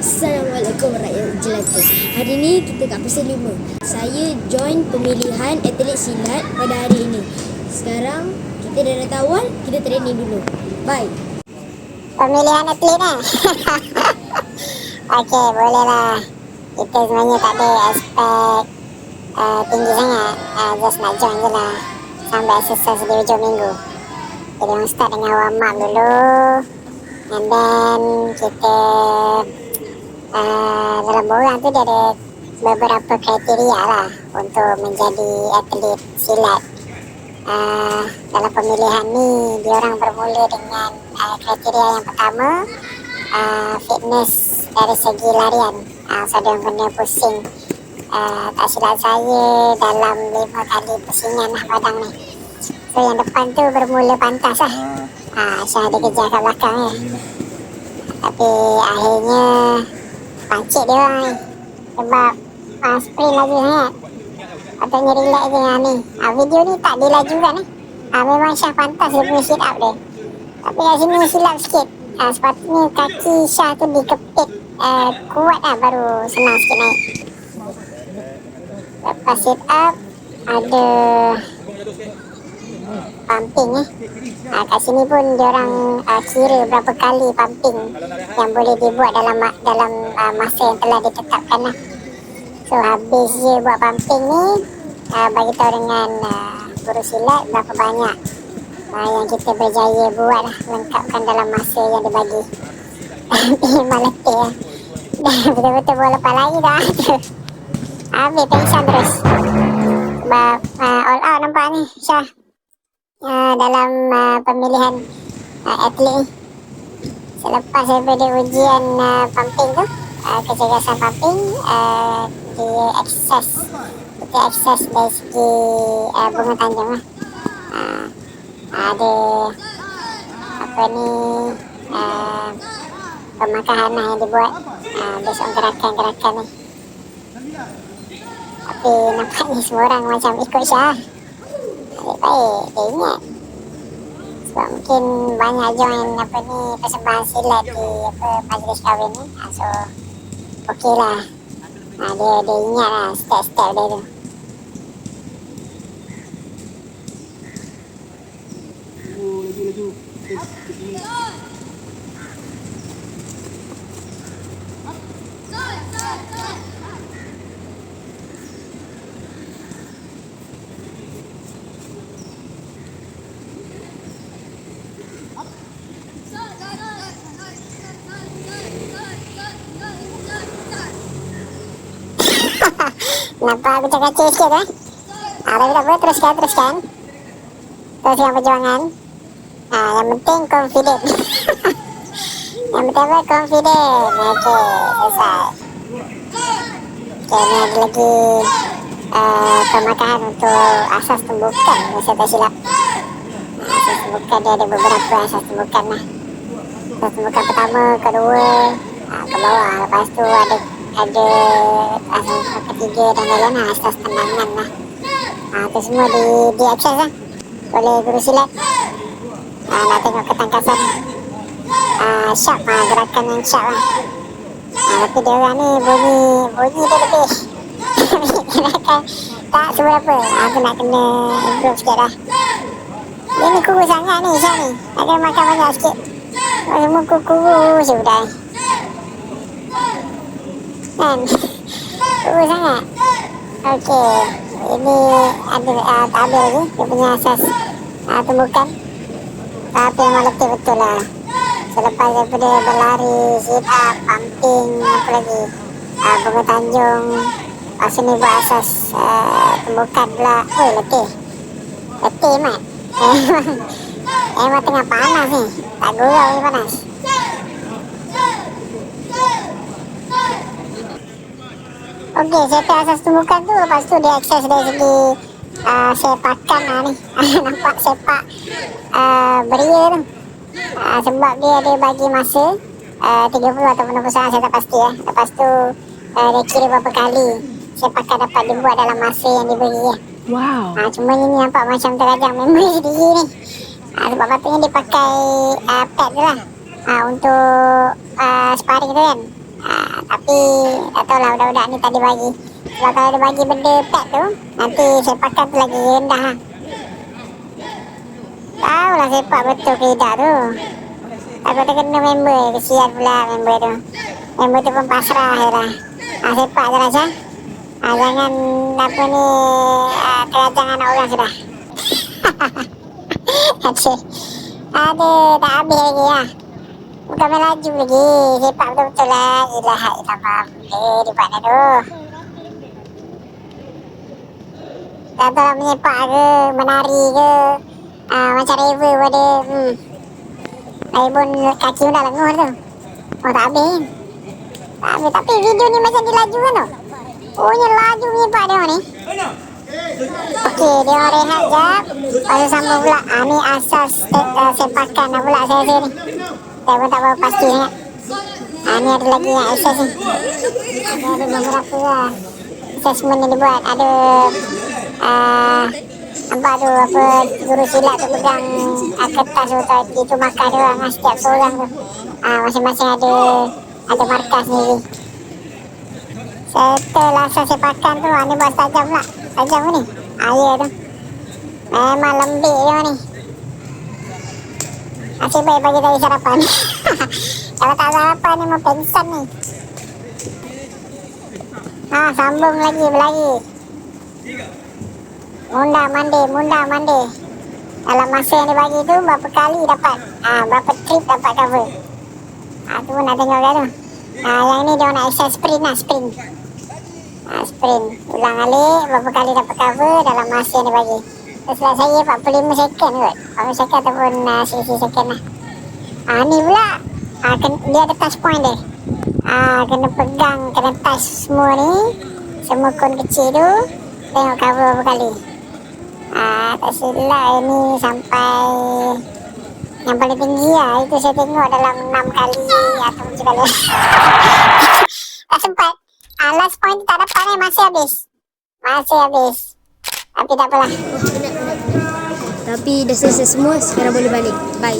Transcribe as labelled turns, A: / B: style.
A: Assalamualaikum rakyat jelata. Hari ini kita kat Pasar 5. Saya join pemilihan atlet silat pada hari ini. Sekarang kita dah datang awal, kita training dulu. Bye.
B: Pemilihan atlet ni. Okey, boleh lah. Kita sebenarnya tak ada aspek tinggi sangat. Just nak join je lah. Sambil exercise di hujung minggu. Jadi orang start dengan warm up dulu. And then kita dalam borang tu dia ada beberapa kriteria lah untuk menjadi atlet silat. Dalam pemilihan ni diorang bermula dengan kriteria yang pertama, fitness dari segi larian. So diorang kena pusing, tak silap saya, dalam 5 kali pusingan lah padang ni. So yang depan tu bermula pantas lah. Syah dia kejar kat belakang ni. Tapi akhirnya pancit dia orang ni. Sebab sprint laju sangat. Patutnya relax je dengan ni. Video ni tak dilajukan ni. Memang Syah pantas dia punya sit up dia. Tapi kat sini silap sikit. Sepatutnya kaki Syah tu dikepit kuat lah, baru senang sikit naik. Lepas sit up ada pumping kat sini pun diorang kira berapa kali pumping yang boleh dibuat dalam masa yang telah ditetapkan lah. So habis je buat pumping ni, bagi tahu dengan guru silat berapa banyak yang kita berjaya buat lah, lengkapkan dalam masa yang dibagi. Memang letih lah. Betul-betul boleh lepas lagi dah. Habis pengsan terus. Sebab all out nampak ni Syah dalam pemilihan atlet ni. Selepas daripada ujian pumping tu, kecergasan pumping, dia kita akses dari segi Bunga Tanjung lah. Ada apa ni, pemakahan lah yang dibuat besok gerakan-gerakan ni. Tapi nampaknya semua orang macam ikut Syah. Baik, dia ingat. Sebab mungkin banyak join persembahan silat di majlis kahwin ni. So okey lah. Dia ingat lah step-step dia tu.
C: Laju.
B: Nampak aku cakap sikit tu tapi tak apa, teruskan. Teruskan perjuangan. Yang penting confident. Yang penting apa? Confident. Okey, selesai. Okey, ni ada lagi pemakahan untuk asas tumbukan. Saya tak silap. Asas tumbukan dia ada beberapa asas tumbukan lah. Asas tumbukan pertama, kedua, ke bawah. Lepas tu ada asas ketiga dan lain-lain lah, asas tenangan lah. Itu semua diakses lah oleh guru silat. Nak tengok ketangkasan sharp, gerakan yang sharp lah. Tapi dia orang ni bunyi dia lebih gerakan tak seberapa. Aku nak kena improve sikit lah. Dia ni kurus sangat ni Syah ni, nak kena makan banyak sikit. Semua kurus je budak ni kan. Kurus sangat. Okey, ini ada tak ada lagi dia punya asas tumbukan. Tapi memang letih betul lah. Selepas daripada berlari, sit up, pumping, apa lagi, Bunga Tanjung, lepas ni buat asas tumbukan pula. Letih mat. Emang tengah panas ni, tak gurau ni panas. Okey, saya asas tumbukan tu. Lepas tu dia akses dari segi sepakan lah ni. Nampak sepak beria tu. Sebab dia ada bagi masa 30 ataupun 60 saat, saya tak pasti lah. Lepas tu dia kira berapa kali sepakan dapat dibuat dalam masa yang diberi lah.
A: Wow.
B: Cuma ini nampak macam terajang memori sendiri ni. Sebab patutnya dia pakai pad tu lah untuk sparring tu kan. Tapi tak tahulah budak-budak ni tadi bagi. Sebab kalau dia bagi benda pet tu, nanti sepakan tu lagi rendah lah. Tahulah sepak betul ke tidak tu. Takut terkena member, kesian pula member tu. Member tu pun pasrah je lah. Sepak je lah Syah. Jangan apa ni terajang anak orang sudah. Aduh, tak habis lagi lah. Bukan main laju lagi. Sepak betul-betul lah. Ilaha di mana tu. Tak tahu lah menyepak ke, menari ke. Macam river pun ada. Lagi pun kaki pun dah lenguh tu. Oh tak habis kan? Tak habis. Tapi video ni macam dia laju kan tu. Oh ni laju menyepak dia ni. Okey, dia orang rehat jap. Lepas tu sambung pula. Ni asas sepakan dah pula saya ni. Saya pun tak tahu pasti sangat. Ni ada lagi yang asas ni. Ada beberapa lah assessment yang dibuat. Ada nampak tu apa guru silat tu pegang kertas tu itu markah dia orang setiap seorang tu. Masing-masing ada markah sendiri. Setelah asas sepakan tu ni buat tajam pula. Tajam ni air tu memang lembik dia ni. Nasib baik pagi tadi sarapan. Kalau tak sarapan ni mau pengsan ni. Sambung lagi berlari. Munda mandi. Dalam masa yang dibagi tu berapa kali dapat berapa trip dapat cover. Tu pun nak tengok kan tu. Yang ni dia nak exercise sprint lah, sprint. Ulang alik berapa kali dapat cover dalam masa yang dibagi. Setelah saya 45 second kot. 40 second ataupun 60 second lah. Ni pula dia ada touch point dia. Kena pegang, kena touch semua ni. Semua kon kecil tu. Tengok cover berapa kali. Tak silap ni sampai yang paling tinggi lah. Itu saya tengok dalam 6 kali atau 7 kali. Tak sempat. Last point tak dapat ni, masih habis. Tapi tak apalah.
A: Tapi dah selesai semua, sekarang boleh balik. Bye.